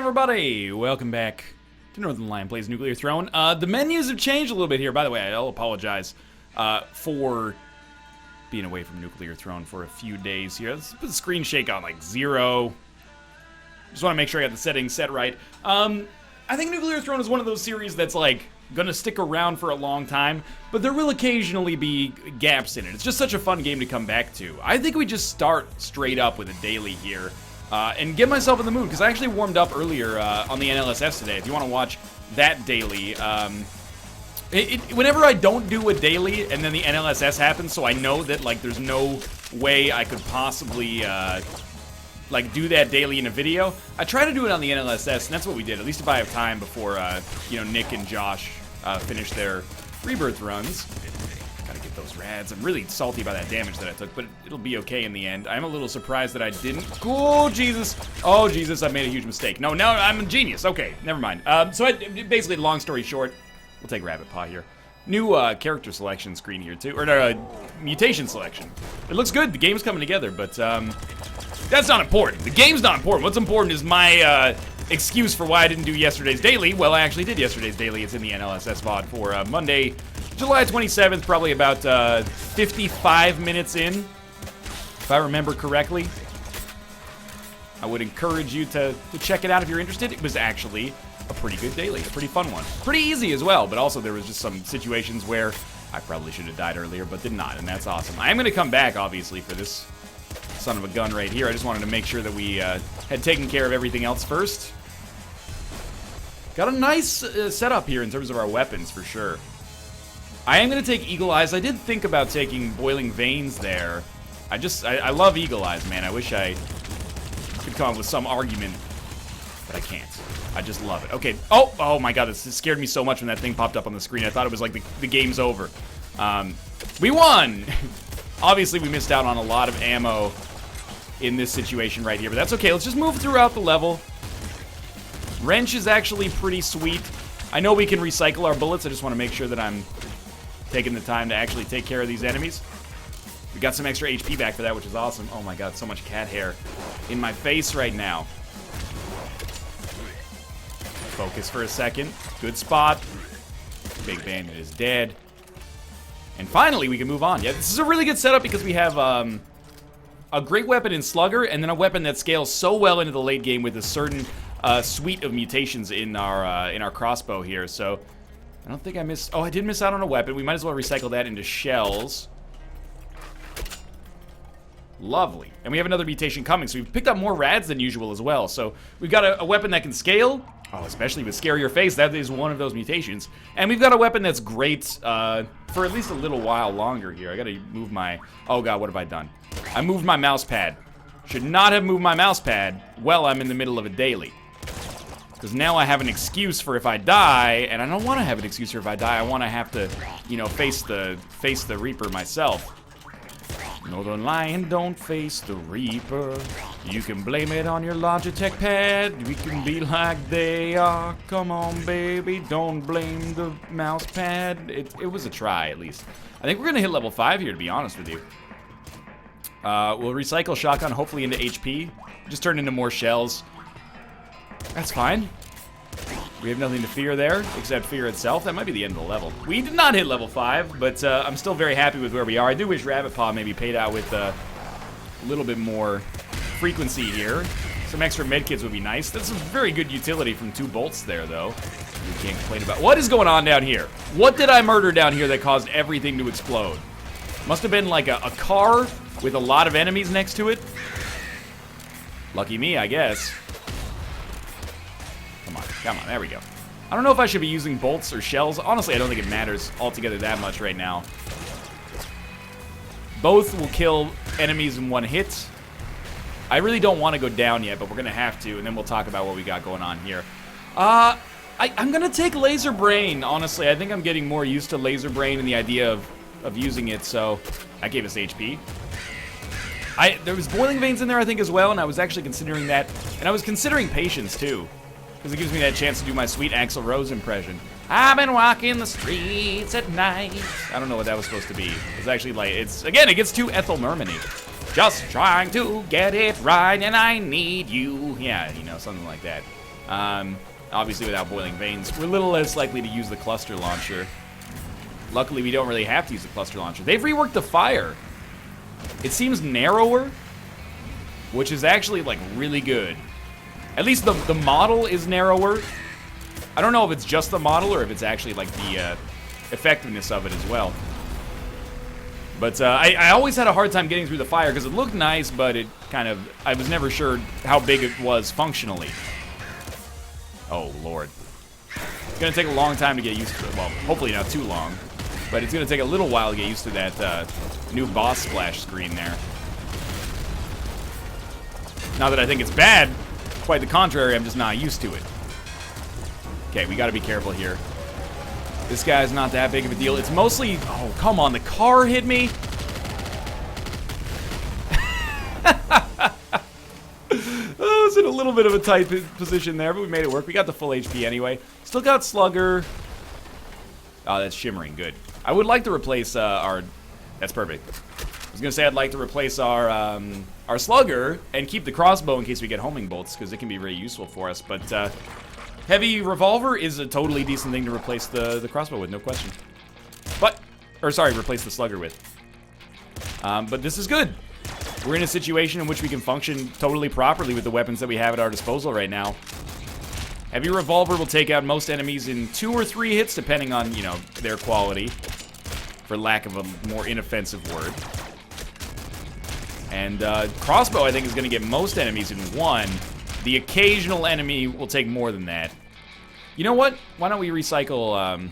everybody? Welcome back to Northernlion Plays Nuclear Throne. The menus have changed a little bit here. By the way, I'll apologize for being away from Nuclear Throne for a few days here. Let's put the screen shake on like 0. Just want to make sure I got the settings set right. I think Nuclear Throne is one of those series that's like gonna stick around for a long time, but there will occasionally be gaps in it. It's just such a fun game to come back to. I think we just start straight up with a daily here. And get myself in the mood, because I actually warmed up earlier on the NLSS today. If you want to watch that daily, whenever I don't do a daily and then the NLSS happens, so I know that like there's no way I could possibly like do that daily in a video, I try to do it on the NLSS, and that's what we did. At least if I have time before you know, Nick and Josh finish their rebirth runs. Gotta get those rads. I'm really salty about that damage that I took, but it'll be okay in the end. I'm a little surprised that I didn't. Oh, Jesus. Oh, Jesus, I made a huge mistake. No, I'm a genius. Okay, never mind. So basically, long story short, we'll take Rabbit Paw here. New character selection screen here, too. Or mutation selection. It looks good. The game's coming together, but that's not important. The game's not important. What's important is my excuse for why I didn't do yesterday's daily. Well, I actually did yesterday's daily. It's in the NLSS VOD for Monday, July 27th, probably about 55 minutes in, if I remember correctly. I would encourage you to check it out if you're interested. It was actually a pretty good daily, a pretty fun one. Pretty easy as well, but also there was just some situations where I probably should have died earlier, but did not, and that's awesome. I am going to come back, obviously, for this son of a gun right here. I just wanted to make sure that we had taken care of everything else first. Got a nice setup here in terms of our weapons, for sure. I am going to take Eagle Eyes. I did think about taking Boiling Veins there. I love Eagle Eyes, man. I wish I could come up with some argument, but I can't. I just love it. Okay. Oh my God, this scared me so much when that thing popped up on the screen. I thought it was like the game's over. We won! Obviously, we missed out on a lot of ammo in this situation right here, but that's okay. Let's just move throughout the level. Wrench is actually pretty sweet. I know we can recycle our bullets. I just want to make sure that I'm taking the time to actually take care of these enemies. We got some extra HP back for that, which is awesome. Oh my God, so much cat hair in my face right now. Focus for a second. Good spot. Big Bandit is dead. And finally, we can move on. Yeah, this is a really good setup because we have a great weapon in Slugger, and then a weapon that scales so well into the late game with a certain suite of mutations in our crossbow here. So I don't think I missed. Oh, I did miss out on a weapon. We might as well recycle that into shells. Lovely. And we have another mutation coming, so we've picked up more rads than usual as well. So we've got a weapon that can scale. Oh, especially with Scare Your Face, that is one of those mutations. And we've got a weapon that's great for at least a little while longer here. I gotta move my... Oh God, what have I done? I moved my mouse pad. Should not have moved my mouse pad while I'm in the middle of a daily. Because now I have an excuse for if I die, and I don't want to have an excuse for if I die. I want to have to, you know, face the Reaper myself. Northernlion, don't face the Reaper. You can blame it on your Logitech pad. We can be like they are. Come on, baby, don't blame the mouse pad. It was a try, at least. I think we're going to hit level 5 here, to be honest with you. We'll recycle shotgun, hopefully into HP. Just turn into more shells. That's fine. We have nothing to fear there, except fear itself. That might be the end of the level. We did not hit level 5, but I'm still very happy with where we are. I do wish Rabbit Paw maybe paid out with a little bit more frequency here. Some extra medkits would be nice. That's a very good utility from 2 bolts there, though. We can't complain about. What is going on down here? What did I murder down here that caused everything to explode? Must have been like a car with a lot of enemies next to it. Lucky me, I guess. Come on, there we go. I don't know if I should be using bolts or shells. Honestly, I don't think it matters altogether that much right now. Both will kill enemies in one hit. I really don't want to go down yet, but we're going to have to, and then we'll talk about what we got going on here. I'm going to take Laser Brain, honestly. I think I'm getting more used to Laser Brain and the idea of using it, so that gave us HP. There was Boiling Veins in there, I think, as well, and I was actually considering that. And I was considering Patience, too. Because it gives me that chance to do my sweet Axl Rose impression. I've been walking the streets at night. I don't know what that was supposed to be. It's actually like, again, it gets too Ethel Merman-y. Just trying to get it right and I need you. Yeah, you know, something like that. Obviously, without boiling veins, we're a little less likely to use the cluster launcher. Luckily, we don't really have to use the cluster launcher. They've reworked the fire. It seems narrower, which is actually, like, really good. At least the model is narrower. I don't know if it's just the model or if it's actually, like, the effectiveness of it as well. But I always had a hard time getting through the fire because it looked nice, but it kind of... I was never sure how big it was functionally. Oh, Lord. It's going to take a long time to get used to it. Well, hopefully not too long. But it's going to take a little while to get used to that new boss splash screen there. Not that I think it's bad. Quite the contrary, I'm just not used to it. Okay, we got to be careful here. This guy's not that big of a deal. It's mostly... Oh, come on. The car hit me. I was in a little bit of a tight position there, but we made it work. We got the full HP anyway. Still got Slugger. Oh, that's shimmering. Good. I would like to replace our... That's perfect. I was going to say I'd like to replace our Slugger and keep the crossbow in case we get homing bolts, because it can be very useful for us. But heavy revolver is a totally decent thing to replace the crossbow with, no question. But... Or, sorry, replace the Slugger with. But this is good. We're in a situation in which we can function totally properly with the weapons that we have at our disposal right now. Heavy revolver will take out most enemies in 2 or 3 hits, depending on, you know, their quality, for lack of a more inoffensive word. And crossbow, I think, is going to get most enemies in 1. The occasional enemy will take more than that. You know what? Why don't we recycle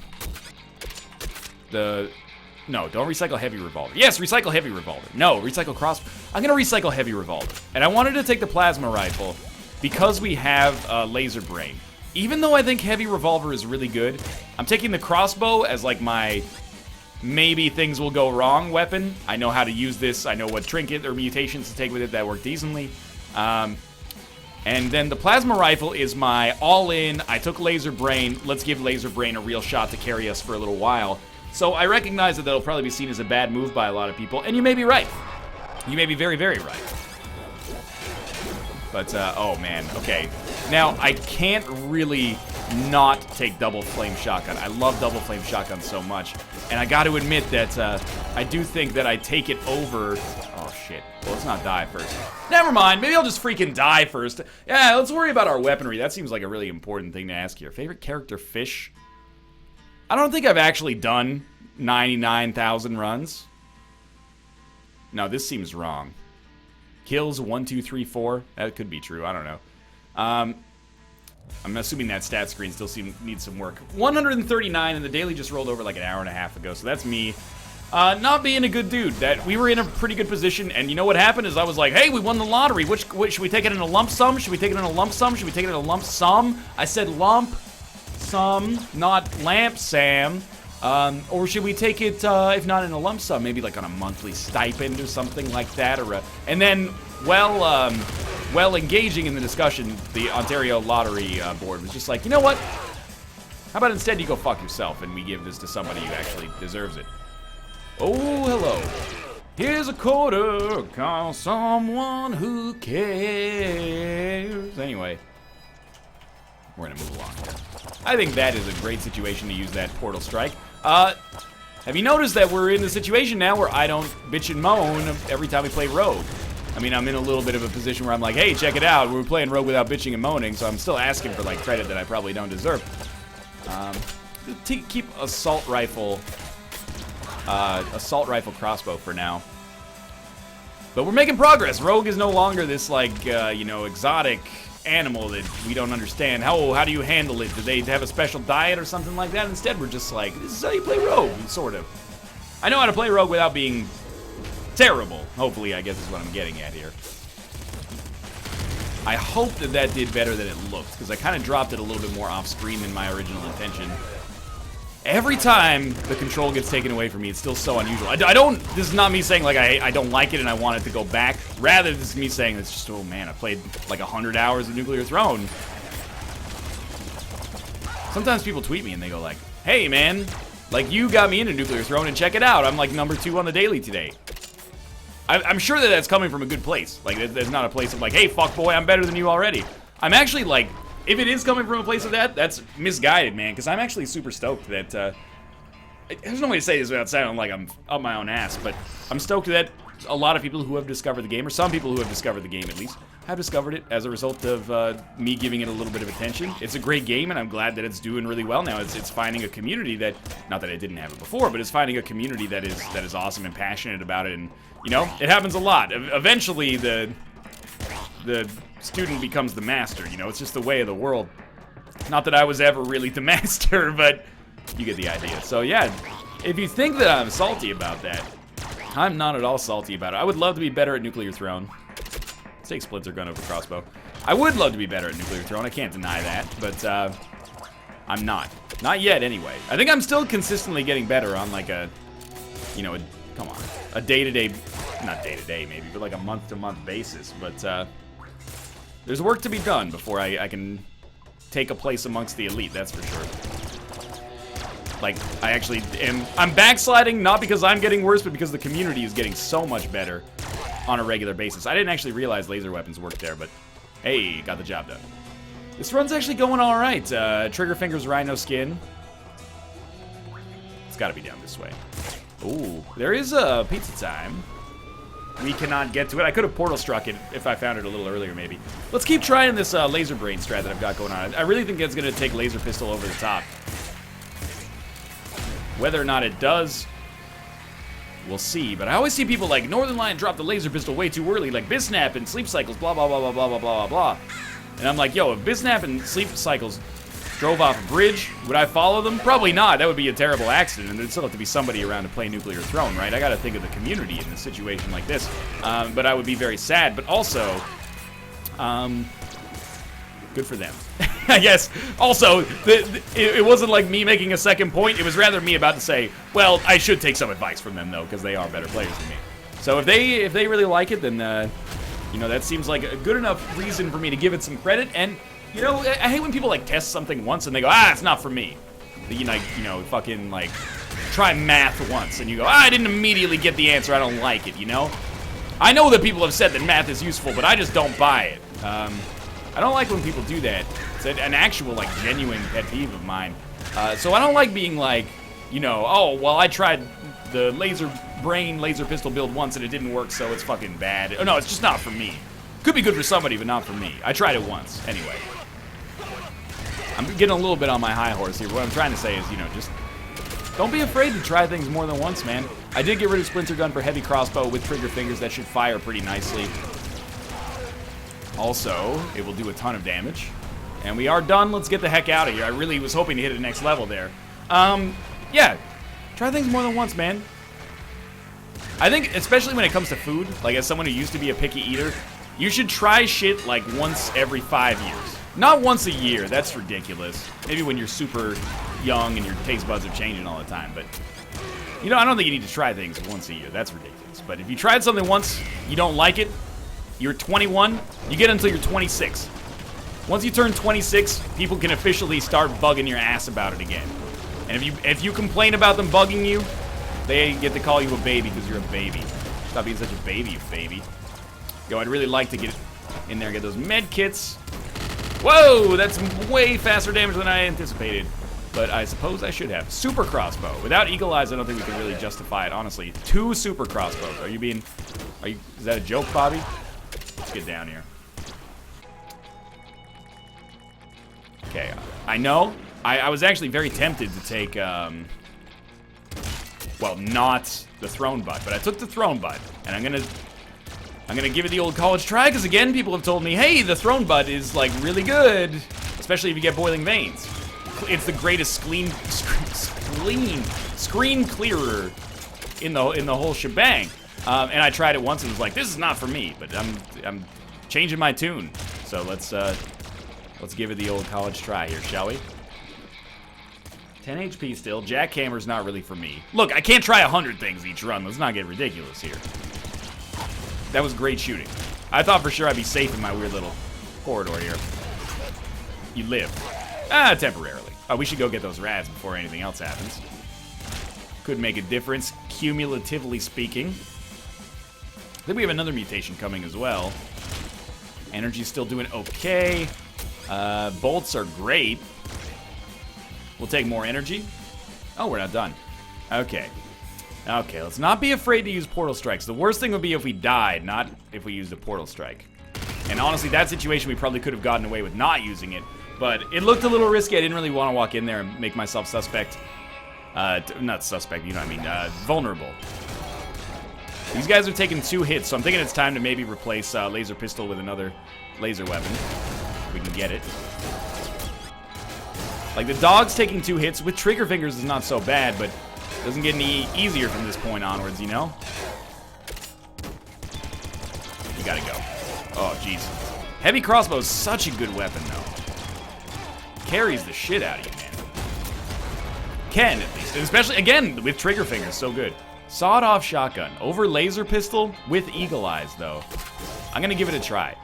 No, don't recycle heavy revolver. Yes, recycle heavy revolver. No, recycle crossbow. I'm going to recycle heavy revolver. And I wanted to take the plasma rifle because we have laser brain. Even though I think heavy revolver is really good, I'm taking the crossbow as like my maybe things will go wrong weapon. I know how to use this. I know what trinket or mutations to take with it that work decently. And then the plasma rifle is my all-in, I took laser brain, let's give laser brain a real shot to carry us for a little while. So I recognize that that'll probably be seen as a bad move by a lot of people, and you may be right. You may be very, very right. But, oh man, okay. Now, I can't really not take double flame shotgun. I love double flame shotgun so much. And I gotta admit that I do think that I take it over... Oh shit. Well, let's not die first. Never mind, maybe I'll just freaking die first. Yeah, let's worry about our weaponry. That seems like a really important thing to ask here. Favorite character fish? I don't think I've actually done 99,000 runs. No, this seems wrong. Kills 1, 2, 3, 4. That could be true. I don't know. I'm assuming that stat screen still needs some work. 139, and the daily just rolled over like an hour and a half ago, so that's me. Not being a good dude. That we were in a pretty good position, and you know what happened is I was like, hey, we won the lottery. Which should we take it in a lump sum? Should we take it in a lump sum? Should we take it in a lump sum? I said lump sum, not lamp Sam. Or should we take it, if not in a lump sum, maybe like on a monthly stipend or something like that, or and then, well, engaging in the discussion, the Ontario Lottery Board was just like, you know what? How about instead you go fuck yourself and we give this to somebody who actually deserves it? Oh, hello. Here's a quarter, call someone who cares. Anyway, we're gonna move along here. I think that is a great situation to use that portal strike. Have you noticed that we're in the situation now where I don't bitch and moan every time we play Rogue? I mean, I'm in a little bit of a position where I'm like, hey, check it out. We're playing Rogue without bitching and moaning, so I'm still asking for, like, credit that I probably don't deserve. Keep assault rifle crossbow for now. But we're making progress. Rogue is no longer this, like, you know, exotic animal that we don't understand. How do you handle it? Do they have a special diet or something like that? Instead, we're just like, this is how you play Rogue, sort of. I know how to play Rogue without being terrible. Hopefully, I guess is what I'm getting at here. I hope that did better than it looked, because I kind of dropped it a little bit more off-screen than my original intention. Every time the control gets taken away from me, it's still so unusual. This is not me saying, like, I don't like it and I want it to go back. Rather, this is me saying, it's just, oh man, I played like 100 hours of Nuclear Throne. Sometimes people tweet me and they go like, hey man, like, you got me into Nuclear Throne and check it out. I'm like #2 on the daily today. I'm sure that that's coming from a good place. Like, there's not a place of like, hey, fuckboy, I'm better than you already. I'm actually, like, if it is coming from a place of that, that's misguided, man, because I'm actually super stoked that, there's no way to say this without sounding like I'm up my own ass, but I'm stoked that a lot of people who have discovered the game, or some people who have discovered the game at least, have discovered it as a result of me giving it a little bit of attention. It's a great game, and I'm glad that it's doing really well now. It's finding a community that, not that I didn't have it before, but it's finding a community that is awesome and passionate about it, and, you know, it happens a lot. Eventually, the student becomes the master, you know? It's just the way of the world. Not that I was ever really the master, but you get the idea. So, yeah, if you think that I'm salty about that, I'm not at all salty about it. I would love to be better at Nuclear Throne. Let's take Splinter Gun over Crossbow. I would love to be better at Nuclear Throne. I can't deny that, but I'm not. Not yet, anyway. I think I'm still consistently getting better on, like, a, you know, come on, a day-to-day, not day-to-day maybe, but like a month-to-month basis. But there's work to be done before I can take a place amongst the elite, that's for sure. Like, I'm backsliding, not because I'm getting worse, but because the community is getting so much better on a regular basis. I didn't actually realize laser weapons worked there, but hey, got the job done. This run's actually going all right. Trigger Fingers Rhino Skin. It's gotta be down this way. Ooh, there is a pizza time. We cannot get to it. I could have portal struck it if I found it a little earlier, maybe. Let's keep trying this laser brain strat that I've got going on. I really think it's gonna take laser pistol over the top. Whether or not it does, we'll see. But I always see people like, Northernlion dropped the laser pistol way too early, like Bisnap and Sleep Cycles, blah, blah, blah, blah, blah, blah, blah, blah. And I'm like, yo, if Bisnap and Sleep Cycles drove off a bridge, would I follow them? Probably not. That would be a terrible accident, and there'd still have to be somebody around to play Nuclear Throne, right? I gotta think of the community in a situation like this. But I would be very sad, but also, good for them. I guess. Also, it wasn't like me making a second point. It was rather me about to say, well, I should take some advice from them, though, because they are better players than me. So if they really like it, then, you know, that seems like a good enough reason for me to give it some credit. And, you know, I hate when people, like, test something once and they go, it's not for me. You know, fucking, like, try math once and you go, I didn't immediately get the answer. I don't like it, you know? I know that people have said that math is useful, but I just don't buy it. I don't like when people do that. It's an actual, like, genuine pet peeve of mine. So I don't like being like, you know, oh, well, I tried the laser pistol build once and it didn't work, so it's fucking bad. Oh, no, it's just not for me. Could be good for somebody, but not for me. I tried it once. Anyway. I'm getting a little bit on my high horse here. What I'm trying to say is, you know, just don't be afraid to try things more than once, man. I did get rid of Splinter Gun for heavy crossbow with trigger fingers. That should fire pretty nicely. Also, it will do a ton of damage. And we are done. Let's get the heck out of here. I really was hoping to hit the next level there. Yeah. Try things more than once, man. I think, especially when it comes to food, like as someone who used to be a picky eater, you should try shit like once every 5 years. Not once a year. That's ridiculous. Maybe when you're super young and your taste buds are changing all the time. But, you know, I don't think you need to try things once a year. That's ridiculous. But if you tried something once, you don't like it, you're 21, you get until you're 26. Once you turn 26, people can officially start bugging your ass about it again. And if you complain about them bugging you, they get to call you a baby because you're a baby. Stop being such a baby, you baby. Yo, I'd really like to get in there and get those med kits. Whoa, that's way faster damage than I anticipated. But I suppose I should have. Super crossbow. Without eagle eyes, I don't think we can really justify it, honestly. 2 super crossbows. Is that a joke, Bobby? Let's get down here. Okay, I know. I was actually very tempted to take, well, not the throne butt, but I took the throne butt, and I'm gonna give it the old college try, because again, people have told me, hey, the throne butt is, like, really good, especially if you get boiling veins. It's the greatest screen clearer in the whole shebang. And I tried it once and was like, this is not for me, but I'm changing my tune. So let's give it the old college try here, shall we? 10 HP still. Jackhammer's not really for me. Look, I can't try 100 things each run. Let's not get ridiculous here. That was great shooting. I thought for sure I'd be safe in my weird little corridor here. You live. Temporarily. Oh, we should go get those rads before anything else happens. Could make a difference, cumulatively speaking. I think we have another mutation coming as well. Energy's still doing okay. Bolts are great. We'll take more energy. Oh, we're not done. Okay. Okay, let's not be afraid to use portal strikes. The worst thing would be if we died, not if we used a portal strike. And honestly, that situation we probably could have gotten away with not using it. But it looked a little risky. I didn't really want to walk in there and make myself suspect. Not suspect, you know what I mean. Vulnerable. These guys are taking 2 hits, so I'm thinking it's time to maybe replace laser pistol with another laser weapon. We can get it. Like, the dog's taking 2 hits with trigger fingers is not so bad, but it doesn't get any easier from this point onwards, you know? You gotta go. Oh, jeez. Heavy crossbow is such a good weapon, though. Carries the shit out of you, man. Can, at least. And especially, again, with trigger fingers, so good. Sawed-off shotgun over laser pistol with eagle eyes, though. I'm gonna give it a try.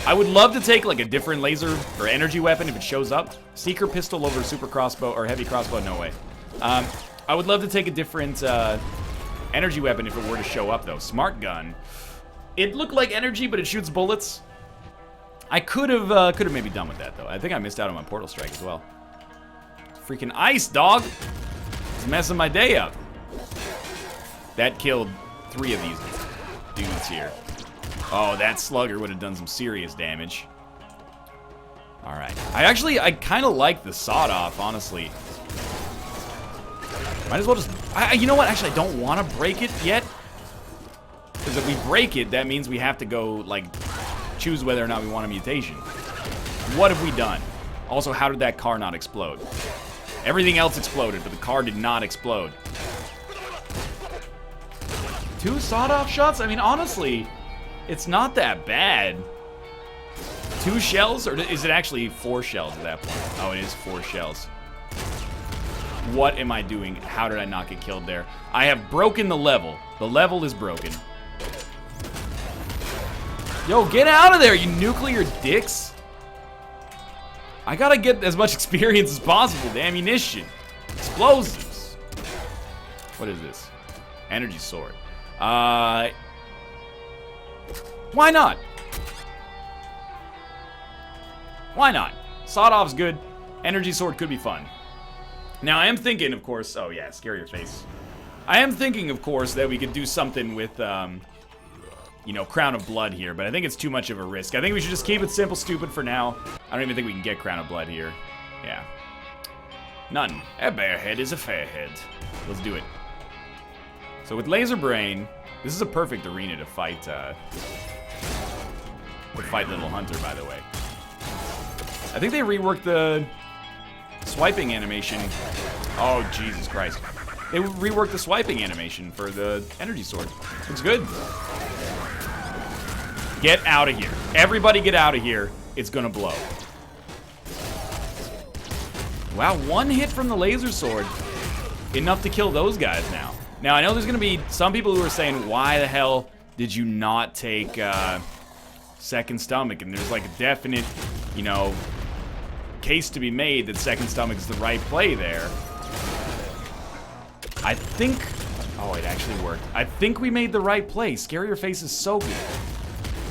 I would love to take, like, a different laser or energy weapon if it shows up. Seeker pistol over super crossbow or heavy crossbow, no way. I would love to take a different energy weapon if it were to show up, though. Smart gun. It looked like energy, but it shoots bullets. I could have maybe done with that, though. I think I missed out on my portal strike as well. Freaking ice, dog! It's messing my day up. That killed 3 of these dudes here. Oh, that slugger would have done some serious damage. Alright. I kind of like the sawed-off, honestly. Might as well just... you know what? Actually, I don't want to break it yet. Because if we break it, that means we have to go, like, choose whether or not we want a mutation. What have we done? Also, how did that car not explode? Everything else exploded, but the car did not explode. 2 sawed-off shots? I mean, honestly, it's not that bad. 2 shells? Or is it actually 4 shells at that point? Oh, it is 4 shells. What am I doing? How did I not get killed there? I have broken the level. The level is broken. Yo, get out of there, you nuclear dicks. I gotta get as much experience as possible. The ammunition. Explosives. What is this? Energy sword. Why not? Why not? Sawed-off's good. Energy sword could be fun. Now, I am thinking, of course... Oh, yeah, scare your face. I am thinking, of course, that we could do something with, you know, Crown of Blood here, but I think it's too much of a risk. I think we should just keep it simple, stupid for now. I don't even think we can get Crown of Blood here. Yeah. None. A bare head is a fair head. Let's do it. So with Laser Brain, this is a perfect arena to fight Little Hunter, by the way. I think they reworked the swiping animation. Oh, Jesus Christ. They reworked the swiping animation for the energy sword. Looks good. Get out of here. Everybody get out of here. It's gonna blow. Wow, 1 hit from the laser sword. Enough to kill those guys now. Now, I know there's gonna be some people who are saying, why the hell did you not take Second Stomach? And there's like a definite, you know, case to be made that Second Stomach is the right play there. I think... Oh, it actually worked. I think we made the right play. Scare Your Face is so good.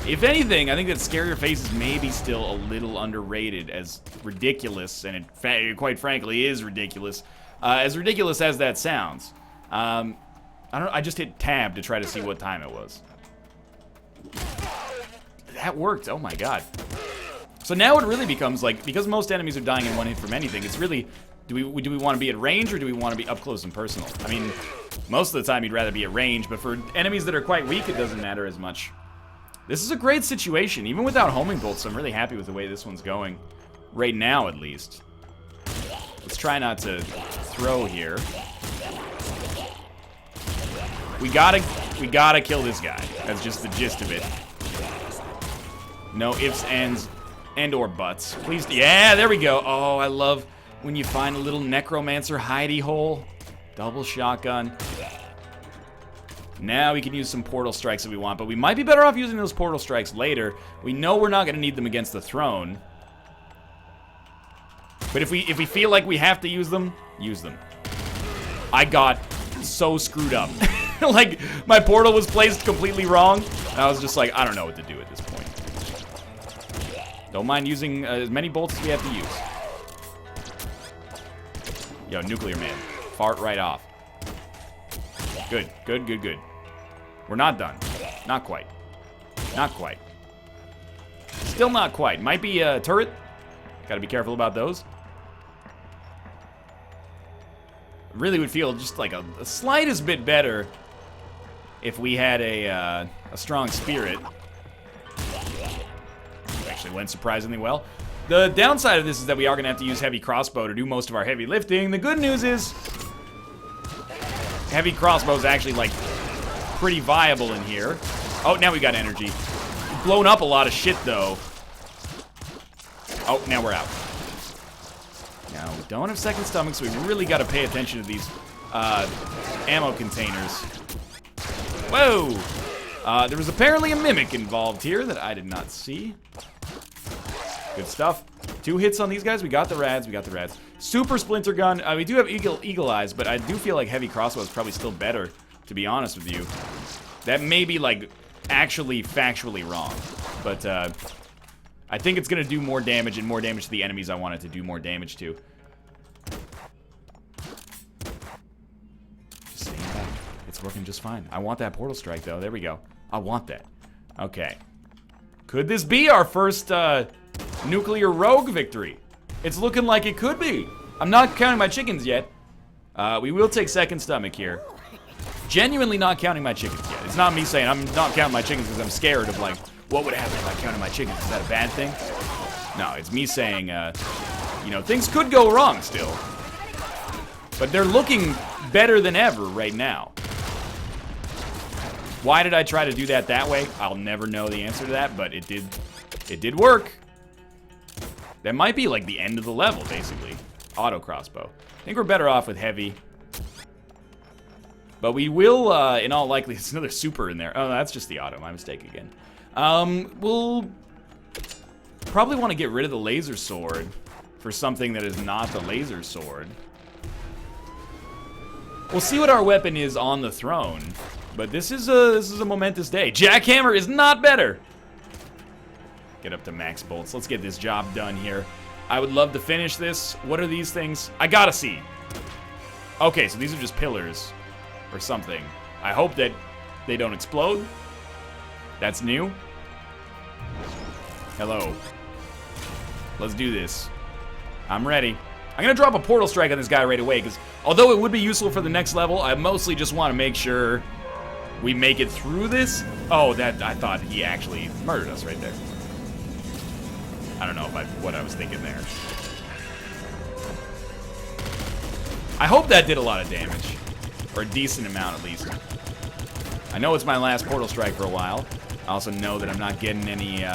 If anything, I think that Scare Your Face is maybe still a little underrated, as ridiculous, and it quite frankly is ridiculous as that sounds. I just hit tab to try to see what time it was. That worked. Oh my god. So now it really becomes like, because most enemies are dying in 1 hit from anything, it's really, do we want to be at range or do we want to be up close and personal? I mean, most of the time you'd rather be at range, but for enemies that are quite weak, it doesn't matter as much. This is a great situation. Even without homing bolts, I'm really happy with the way this one's going. Right now, at least. Let's try not to throw here. We gotta kill this guy. That's just the gist of it. No ifs, ands, and or buts. Please, yeah, there we go. Oh, I love when you find a little necromancer hidey hole. Double shotgun. Now we can use some portal strikes if we want, but we might be better off using those portal strikes later. We know we're not going to need them against the throne. But if we feel like we have to use them, use them. I got so screwed up. Like, my portal was placed completely wrong, and I was just like, I don't know what to do at this point. Don't mind using as many bolts as we have to use. Yo, nuclear man. Fart right off. Good, good, good, good. We're not done. Not quite. Not quite. Still not quite. Might be a turret. Gotta be careful about those. Really would feel just like a slightest bit better if we had a strong spirit. Actually went surprisingly well. The downside of this is that we are gonna have to use heavy crossbow to do most of our heavy lifting. The good news is heavy crossbow is actually like pretty viable in here. Oh, now we got energy. We've blown up a lot of shit though. Oh, now we're out. Now, we don't have second stomach, so we really got to pay attention to these ammo containers. Whoa! There was apparently a mimic involved here that I did not see. Good stuff. 2 hits on these guys. We got the rads. We got the rads. Super splinter gun. We do have eagle eyes, but I do feel like heavy crossbow is probably still better, to be honest with you. That may be, like, actually factually wrong. But, I think it's going to do more damage and more damage to the enemies I want it to do more damage to. Just staying back. It's working just fine. I want that portal strike, though. There we go. I want that. Okay. Could this be our first nuclear rogue victory? It's looking like it could be. I'm not counting my chickens yet. We will take second stomach here. Genuinely not counting my chickens yet. It's not me saying I'm not counting my chickens because I'm scared of, like, what would happen if I counted my chickens? Is that a bad thing? No, it's me saying, you know, things could go wrong still. But they're looking better than ever right now. Why did I try to do that way? I'll never know the answer to that, but it did work. That might be like the end of the level, basically. Auto crossbow. I think we're better off with heavy. But we will, in all likelihood, there's another super in there. Oh, that's just the auto, my mistake again. We'll probably want to get rid of the laser sword for something that is not the laser sword. We'll see what our weapon is on the throne, but this is a momentous day. Jackhammer is not better. Get up to max bolts. Let's get this job done here. I would love to finish this. What are these things? I gotta see. Okay, so these are just pillars or something. I hope that they don't explode. That's new. Hello. Let's do this. I'm ready. I'm gonna drop a portal strike on this guy right away, because although it would be useful for the next level, I mostly just want to make sure we make it through this. Oh, that I thought he actually murdered us right there. I don't know what I was thinking there. I hope that did a lot of damage, or a decent amount at least. I know it's my last portal strike for a while. I also know that I'm not getting any,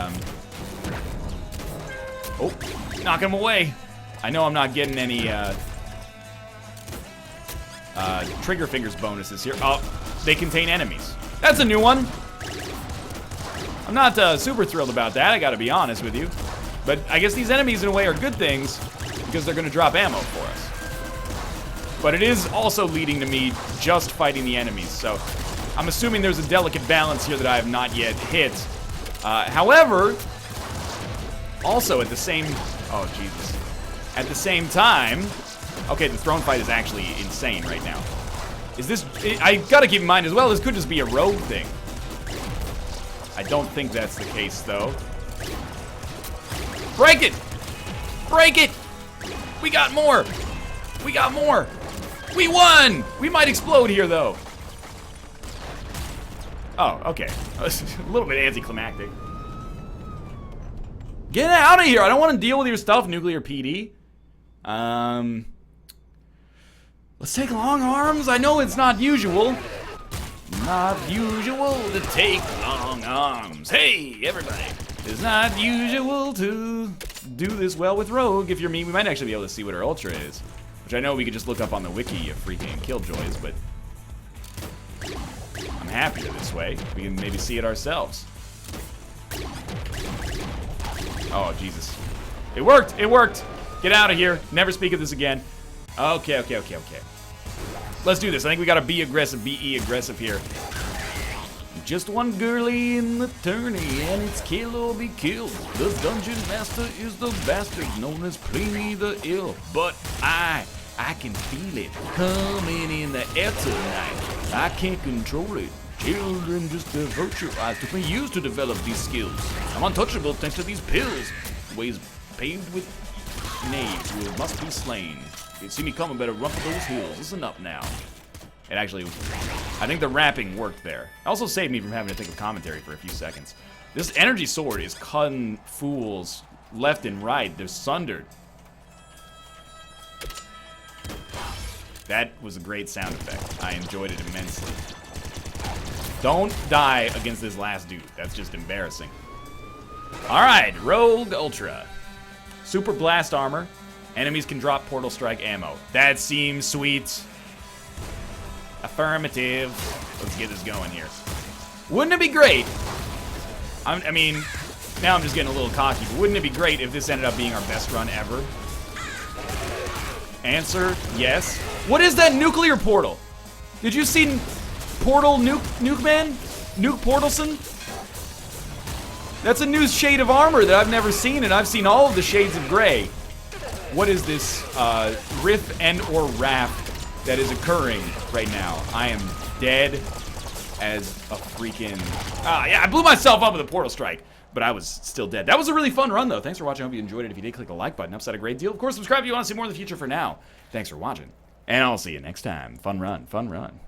oh, knocking him away. I know I'm not getting any, trigger fingers bonuses here. Oh, they contain enemies. That's a new one. I'm not, super thrilled about that, I gotta be honest with you. But I guess these enemies, in a way, are good things, because they're gonna drop ammo for us. But it is also leading to me just fighting the enemies, so I'm assuming there's a delicate balance here that I have not yet hit. However, also at the same... Oh, Jesus. At the same time... Okay, the throne fight is actually insane right now. Is this... I gotta keep in mind as well, this could just be a rogue thing. I don't think that's the case, though. Break it! Break it! We got more! We got more! We won! We might explode here, though. Oh, okay. A little bit anticlimactic. Get out of here! I don't want to deal with your stuff, Nuclear PD. Let's take long arms. I know it's not usual. Not usual to take long arms. Hey, everybody. It's not usual to do this well with Rogue. If you're me, we might actually be able to see what her ultra is. Which I know we could just look up on the wiki of freaking Killjoys, but I'm happier this way. We can maybe see it ourselves. Oh, Jesus. It worked! It worked! Get out of here. Never speak of this again. Okay. Let's do this. I think we gotta be aggressive, be aggressive here. Just one girlie in the tourney, and it's kill or be killed. The dungeon master is the bastard known as Pliny the Ill. But I can feel it coming in the air tonight. I can't control it. Children just virtualized took me years to develop these skills. I'm untouchable thanks to these pills. Ways paved with knaves who must be slain. If you see me coming, better run for those hills. Listen up now. It actually, I think the rapping worked there. It also saved me from having to think of commentary for a few seconds. This energy sword is cutting fools left and right. They're sundered. That was a great sound effect. I enjoyed it immensely. Don't die against this last dude. That's just embarrassing. Alright, Rogue Ultra. Super Blast Armor. Enemies can drop Portal Strike ammo. That seems sweet. Affirmative. Let's get this going here. Wouldn't it be great? I mean, now I'm just getting a little cocky, but wouldn't it be great if this ended up being our best run ever? Answer, yes. What is that nuclear portal? Did you see Portal Nuke Man? Nuke Portalson? That's a new shade of armor that I've never seen, and I've seen all of the shades of gray. What is this riff and or raft that is occurring right now? I am dead as a freaking... yeah, I blew myself up with a portal strike, but I was still dead. That was a really fun run, though. Thanks for watching. I hope you enjoyed it. If you did, click the like button. Upside a great deal. Of course, subscribe if you want to see more in the future. For now, thanks for watching, and I'll see you next time. Fun run, fun run.